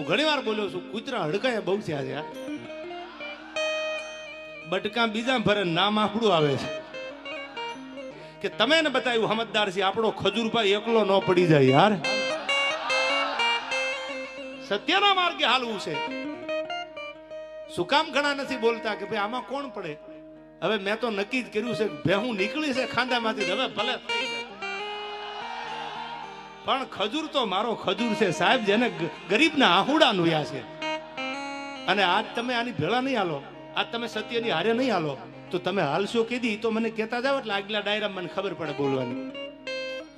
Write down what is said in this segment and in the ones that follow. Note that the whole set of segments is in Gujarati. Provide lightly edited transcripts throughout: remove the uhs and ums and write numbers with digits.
હું ઘણી વાર બોલ્યો છું, કૂતરા હડકાયા બહુ થયા છે યાર. બટકા બીજા ભરે નામ આપણું આવે છે કે તમે એને બતાવ્યું સમજદાર છે, આપણો ખજૂરભાઈ એકલો ન પડી જાય યાર. સત્યના માર્ગે હાલવું છે. શું કામ ઘણા નથી બોલતા કે ભાઈ આમાં કોણ પડે? હવે મેં તો નક્કી જ કર્યું છે કે હું નીકળી છે ખાંદામાંથી, હવે ભલે થઈ જાય. પણ ખજૂર તો મારો ખજૂર છે સાહેબ, જેને ગરીબના આહુડા નુયા છે. અને આજ તમે આની ભેળા નહીં હાલો, આજ તમે સત્યની હારે નહીં હાલો, તો તમે હાલશો કીધી તો મને કહેતા જાવ એટલે આગલા ડાયરા મને ખબર પડે બોલવાની.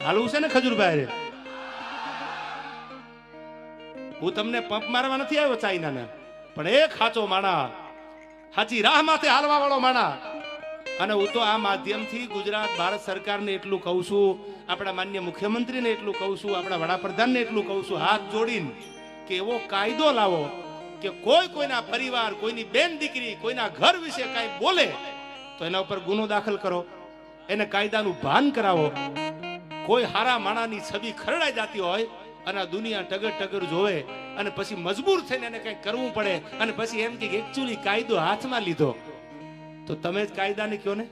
હાલવું છે ને ખજૂરભાઈ? હું તમને પંપ મારવા નથી આવ્યો ચાઇનાના, પણ એક સાચો માણા, સાચી રાહ માથે હાલવા વાળો માણા. અને હું તો આ માધ્યમથી ગુજરાત ભારત સરકારને એટલું કહું છું, આપણા માન્ય મુખ્યમંત્રીને એટલું કહું છું, આપણા વડાપ્રધાનને એટલું કહું છું, હાથ જોડીને કે એવો કાયદો લાવો કે કોઈ કોઈના પરિવાર, કોઈની બેન દીકરી, કોઈના ઘર વિશે કાંઈ બોલે તો એના ઉપર ગુનો દાખલ કરો, એને કાયદાનું ભાન કરાવો. કોઈ હારા માણાની છબી ખરડાઈ જતી હોય અને આ દુનિયા ટગર ટગર જોવે અને પછી મજબૂર થઈને એને કંઈક કરવું પડે અને પછી એમ કે એકચ્યુઅલી કાયદો હાથમાં લીધો, તો તમે જ કાયદાને કહો ને.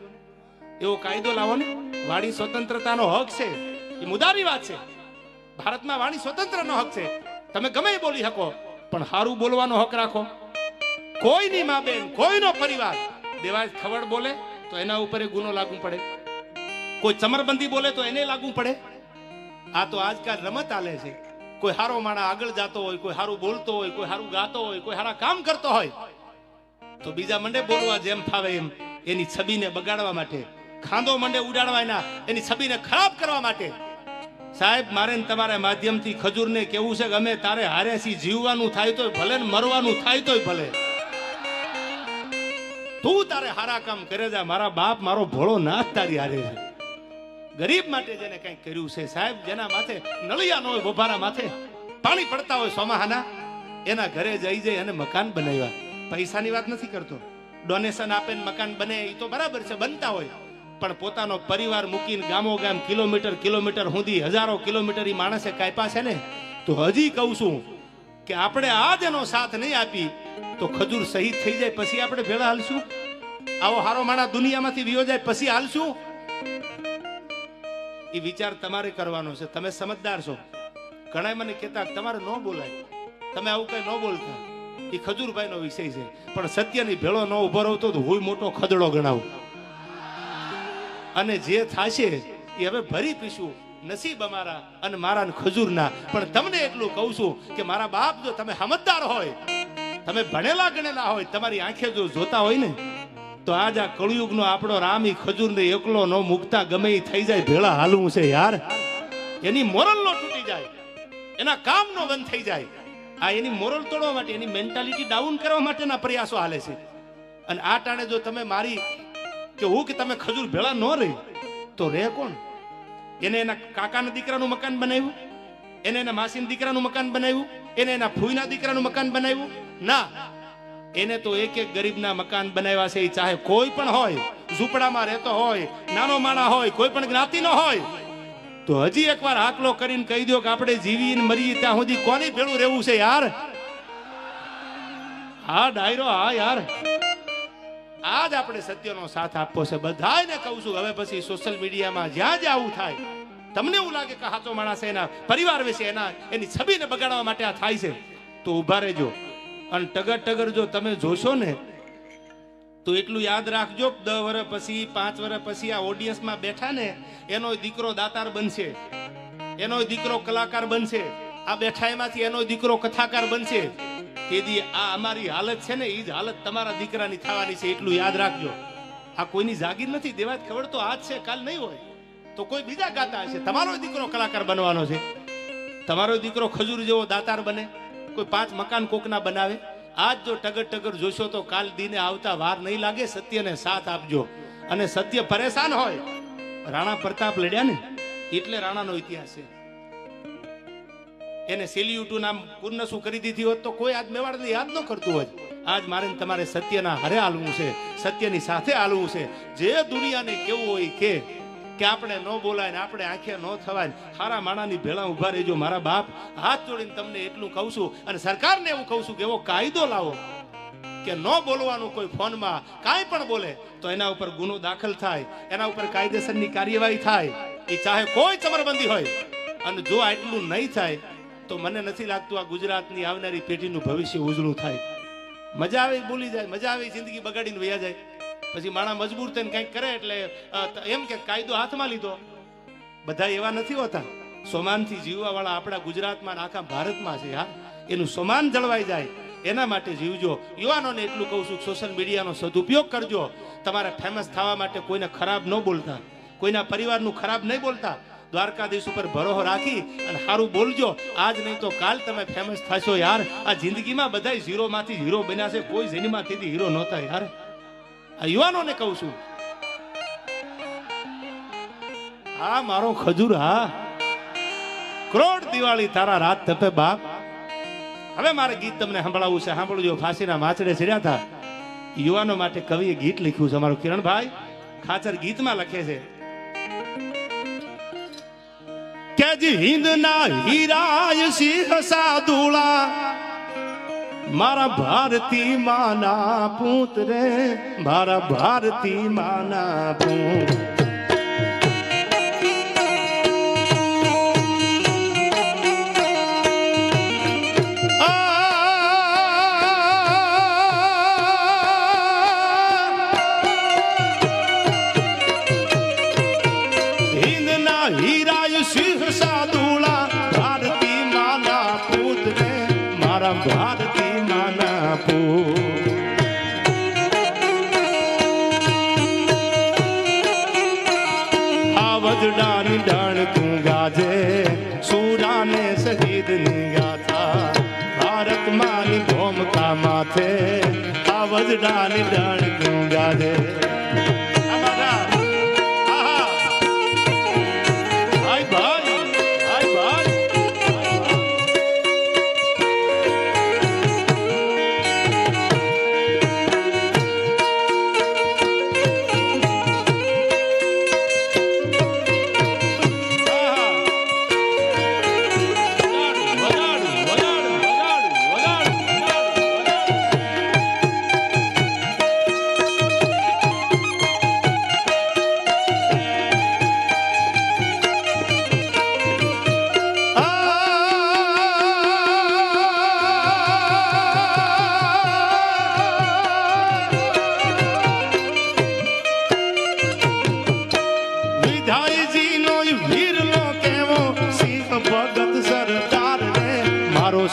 એવો કાયદો લાવો ને. વાણી સ્વતંત્રતાનો હક છે, એ મુદ્દાની વાત છે. ભારતમાં વાણી સ્વતંત્રનો હક છે, તમે ગમે એ બોલી શકો, પણ સારું બોલવાનો હક રાખો. કોઈની મા બેન, કોઈનો પરિવાર દેવાજ ખબર બોલે તો એના ઉપર ગુનો લાગુ પડે, કોઈ ચમરબંધી બોલે તો એને લાગુ પડે. આ તો આજકાલ રમત આલે છે. કોઈ હારો માણા આગળ જાતો હોય, કોઈ હારું બોલતો હોય, કોઈ હારું ગાતો હોય, કોઈ હારા કામ કરતો હોય તો બીજા મંડે બોલવા જેમ ફાવે એમ, એની છબીને બગાડવા માટે, ખાંદો મંડે ઉડાડવા, એની છબીને ખરાબ કરવા માટે. સાહેબ, મારે તમારા માધ્યમથી ખજૂરને કેવું છે કે અમે તારે હારેથી જીવવાનું થાય તોય ભલે ને મરવાનું થાય તોય ભલે, તું તારે હારા કામ કરે જા. મારા બાપ, મારો ભોળો નાથ તારી હારે છે. ગરીબ માટે જેને કંઈક કર્યું છે સાહેબ, જેના માથે નળિયા ન હોય, બોભારા માથે પાણી પડતા હોય સોમાહાના, એના ઘરે જઈ જઈ અને મકાન બનાવ્યા. પૈસાની વાત નથી કરતો, ડોનેશન આપે મકાન બને એ તો બરાબર છે, બનતા હોય, પણ પોતાનો પરિવાર મૂકીને ગામો ગામ કિલોમીટર સુધી, હજારો કિલોમીટર એ માણસે કાપ્યા છે ને. તો હજી કહું છું કે આપણે આજ એનો સાથ નહીં આપી તો ખજૂર શહીદ થઈ જાય પછી આપણે ભેળા હાલશું? આવો હારો માણા દુનિયામાંથી વિયો જાય પછી હાલશું? એ વિચાર તમારે કરવાનો છે. તમે સમજદાર છો. ઘણા મને કહેતા તમારે ન બોલાય, તમે આવું કઈ ન બોલતા. એ ખજૂરભાઈ નો વિષય છે, પણ સત્યની ભેળો ન ઉભો રહો તો હું મોટો ખદડો ગણાવું. અને જે થશે એ હવે ભરી પીશું, નસીબ અમારા અને મારા ખજૂરના. પણ તમને એટલું કહું છું કે મારા બાપ, જો તમે સમજદાર હોય, તમે ભણેલા ગણેલા હોય, તમારી આંખે જો જોતા હોય ને, તો આજ આ કળયુગનો આપણો રામ ઈ ખજૂરને એકલો ન મુકતા ગમે એ થઈ જાય, ભેળા હાલવું છે યાર. એની મોરલ નો તૂટી જાય, એના કામ નો બંધ થઈ જાય. આ એની મોરલ તોડવા માટે, એની મેન્ટાલિટી ડાઉન કરવા માટેના પ્રયાસો હાલે છે. અને આ ટાણે જો તમે મારી કે હું કે તમે ખજૂર ભેળા ન રહી તો રે કોણ? એને એના કાકાના દીકરાનું મકાન બનાવ્યું, એને એના માસીના દીકરાનું મકાન બનાવ્યું, એને એના ફૂઈના દીકરાનું મકાન બનાવ્યું? ના, એને તો એક એક ગરીબના મકાન બનાવ્યા છે. ચાહે કોઈ પણ હોય, ઝૂંપડામાં રહેતો હોય, નાનો માણા હોય, કોઈ પણ જ્ઞાતિનો હોય, તો હજી એકવાર આકલો કરીને કહી દો કે આપણે જીવીને મરીએ ત્યાં સુધી કોની ભેળું રહેવું છે યાર? હા ડાયરો, હા યાર, આજ આપણે સત્યનો સાથ આપવો છે. બધાને કહું છું, હવે પછી સોશિયલ મીડિયામાં જ્યાં જ્યાં આવું થાય, તમને એવું લાગે કે સાચો માણસ એના પરિવાર વિશે, એની છબીને બગાડવા માટે આ થાય છે, તો ઉભા રહેજો. અને ટગર જો તમે જોશો ને તો એટલું યાદ રાખજો, 10 વર્ષ પછી, 5 વર્ષ પછી આ ઓડિયન્સમાં બેઠા ને, એનો દીકરો દાતાર બનશે, એનો દીકરો કલાકાર બનશે, આ બેઠા એમાંથી એનો દીકરો કથાકાર બનશે. તેથી આ અમારી હાલત છે ને, એ જ હાલત તમારા દીકરાની થવાની છે. એટલું યાદ રાખજો. આ કોઈની જાગીર નથી, દેવા ખબર તો આજ છે, કાલ નહીં હોય તો કોઈ બીજા ગાતા હશે. તમારો દીકરો કલાકાર બનવાનો છે, તમારો દીકરો ખજૂર જેવો દાતાર બને, કોઈ 5 મકાન કોકના બનાવે. આજ જો ટગર જોશો તો કાલ દીને આવતા વાર નહીં લાગે. સત્યને સાથ આપજો. અને સત્ય પરેશાન હોય, રાણા પ્રતાપ લડ્યા ને એટલે રાણાનો ઇતિહાસ છે. એને સેલ્યુટનું નામ પૂર્ણ શું કરી દીધી હોત તો કોઈ આજ મેવાડને યાદ ન કરતું હોય. આજ મારે તમારે સત્યના હારે હાલવું છે, સત્યની સાથે હાલવું છે. જે દુનિયાને કેવું હોય કે આપણે ન બોલાય ને આપણે આંખે ન થવાય, સારા માણાની ભેળા ઊભા રહેજો મારા બાપ. હાથ જોડીને તમને એટલું કહું છું, અને સરકારને એવું કહું છું કે એવો કાયદો લાવો કે ન બોલવાનું. કોઈ ફોનમાં કાંઈ પણ બોલે તો એના ઉપર ગુનો દાખલ થાય, એના ઉપર કાયદેસરની કાર્યવાહી થાય, એ ચાહે કોઈ ચમરબંધી હોય. અને જો આટલું નહીં થાય તો મને નથી લાગતું આ ગુજરાતની આવનારી પેઢીનું ભવિષ્ય ઉજળું થાય. મજા આવે બોલી જાય, મજા આવે જિંદગી બગાડીને વયા જાય. પછી માણા મજબૂર થઈને કંઈક કરે એટલે એમ કે કાયદો હાથમાં લીધો. બધા એવા નથી હોતા. સોમાનથી જીવવા વાળા આપણા ગુજરાતમાં આખા ભારતમાં છે યાર. એનું સોમાન જળવાઈ જાય એના માટે જીવજો. યુવાનોને એટલું કહું છું, સોશિયલ મીડિયાનો સદુપયોગ કરજો. તમારે ફેમસ થવા માટે કોઈને ખરાબ ન બોલતા, કોઈના પરિવારનું ખરાબ નહીં બોલતા. દ્વારકાધીશ ઉપર ભરોસો રાખી અને સારું બોલજો. આજ નહીં તો કાલ તમે ફેમસ થશો યાર. આ જિંદગીમાં બધા ઝીરોમાંથી હીરો બન્યા છે, કોઈ જેનીમાંથી હીરો નહોતા યાર. આ યુવાનોને કહું છું. હા મારો ખજૂર, હા કરોડ દિવાળી તારા રાત તપે બાપ. હવે મારે ગીત તમને સંભળાવવું છે, સાંભળજો. ફાંસીના માચડે ચડ્યા હતા યુવાનો માટે કવિએ ગીત લખ્યું છે. અમારો કિરણભાઈ ખાચર ગીતમાં લખે છે કે જી હિંદના હીરાય સિંહ સાદુળા, મારા ભારતી માના પૂત રે, મારા ભારતી માના પૂત. ભારતી માના પૂત. આવજડાની ડાળકું ગાજે, સુરાને શહીદની ગાથા, ભારત માની ભૂમિકા માથે આવજડાની ડાળકું ગાજે.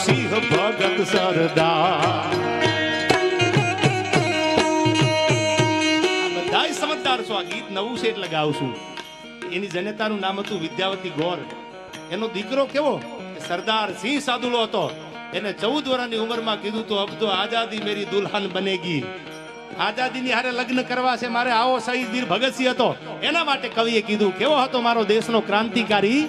સિંહ ભગત સરદાર. બધા સમજદાર છો. આ ગીત નવું છે એટલે ગાઉં છું. એની જનેતાનું નામ હતું વિદ્યાવતી ગોર. એનો દીકરો કેવો સરદાર સિંહ સાદુલો હતો. એને 14 વર્ષની ઉંમરમાં કીધું તો અબ તો આઝાદી મેરી દુલ્હન બનેગી. આઝાદીની હારે લગ્ન કરવા છે મારે. આવો શહીદ વીર ભગતસિંહ હતો. એના માટે કવિએ કીધું. કેવો હતો મારો દેશનો ક્રાંતિકારી.